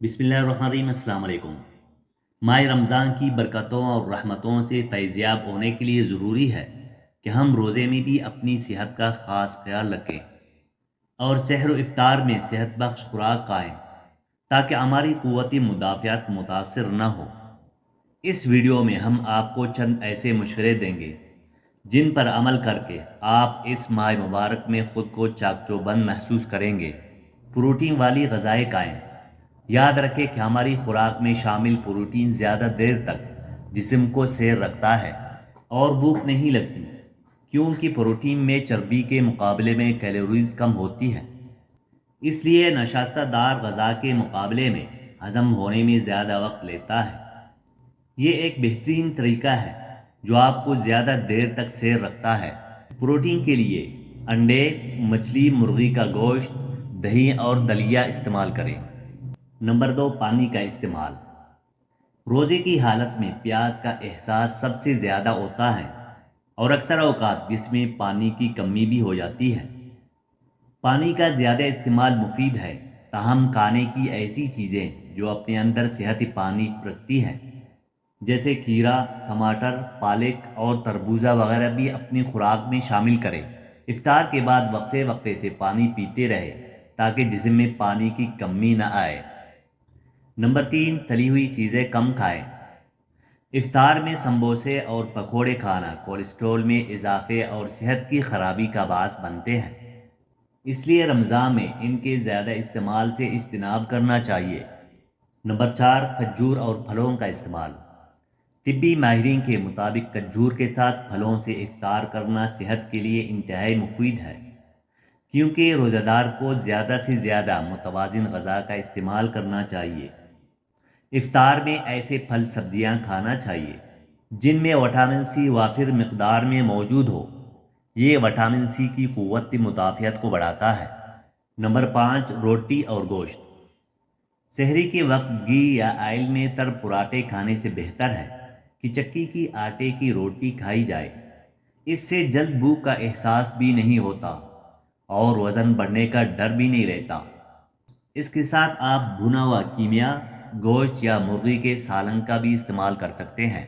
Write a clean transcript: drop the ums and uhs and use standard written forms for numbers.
बिस्मिल्लाहिर्रहमानिर्रहीम। अस्सलाम वालेकुम। माह रमज़ान की बरकतों और रहमतों से फैज़याब होने के लिए ज़रूरी है कि हम रोज़े में भी अपनी सेहत का ख़ास ख्याल रखें और सहर व इफ्तार में सेहत बख्श खुराक खाएँ ताकि हमारी क़ुव्वत मुदाफ़ियात मुतासर न हो। इस वीडियो में हम आपको चंद ऐसे मशवरे देंगे जिन पर अमल करके आप इस माह मुबारक में ख़ुद को चाकचौबंद महसूस करेंगे। प्रोटीन वाली ग़िज़ाएँ खाएँ। याद रखें कि हमारी खुराक में शामिल प्रोटीन ज़्यादा देर तक जिस्म को सैर रखता है और भूख नहीं लगती, क्योंकि प्रोटीन में चर्बी के मुकाबले में कैलोरीज कम होती है। इसलिए नशास्तदार ग़िज़ा के मुकाबले में हज़म होने में ज़्यादा वक्त लेता है। ये एक बेहतरीन तरीका है जो आपको ज़्यादा देर तक सैर रखता है। प्रोटीन के लिए अंडे, मछली, मुर्गी का गोश्त, दही और दलिया इस्तेमाल करें। नंबर 2, पानी का इस्तेमाल। रोज़े की हालत में प्यास का एहसास सबसे ज़्यादा होता है और अक्सर औक़ात जिसमें पानी की कमी भी हो जाती है। पानी का ज़्यादा इस्तेमाल मुफीद है, ताहम खाने की ऐसी चीज़ें जो अपने अंदर सेहती पानी रखती हैं जैसे खीरा, टमाटर, पालक और तरबूजा वगैरह भी अपनी खुराक में शामिल करें। इफ्तार के बाद वक्फे वक्फे से पानी पीते रहे ताकि जिस्म में पानी की कमी न आए। नंबर 3, तली हुई चीज़ें कम खाएं। इफ्तार में समोसे और पकोड़े खाना कोलेस्ट्रॉल में इजाफे और सेहत की खराबी का बास बनते हैं। इसलिए रमज़ान में इनके ज़्यादा इस्तेमाल से इज्तनाब करना चाहिए। नंबर 4, खजूर और फलों का इस्तेमाल। तिब्बी माहिरीन के मुताबिक खजूर के साथ फलों से इफ्तार करना सेहत के लिए इंतहाई मुफीद है, क्योंकि रोज़ादार को ज़्यादा से ज़्यादा मुतवाज़िन ग़िज़ा का इस्तेमाल करना चाहिए। इफ्तार में ऐसे फल सब्जियां खाना चाहिए जिनमें विटामिन सी वाफिर मिकदार में मौजूद हो। ये विटामिन सी की क़ुव्वत मुदाफ़ियत को बढ़ाता है। नंबर 5, रोटी और गोश्त। सहरी के वक्त घी या आयल में तर पराठे खाने से बेहतर है कि चक्की की आटे की रोटी खाई जाए। इससे जल्द भूख का एहसास भी नहीं होता और वज़न बढ़ने का डर भी नहीं रहता। इसके साथ आप भुना हुआ कीमिया, गोश्त या मुर्गी के सालन का भी इस्तेमाल कर सकते हैं।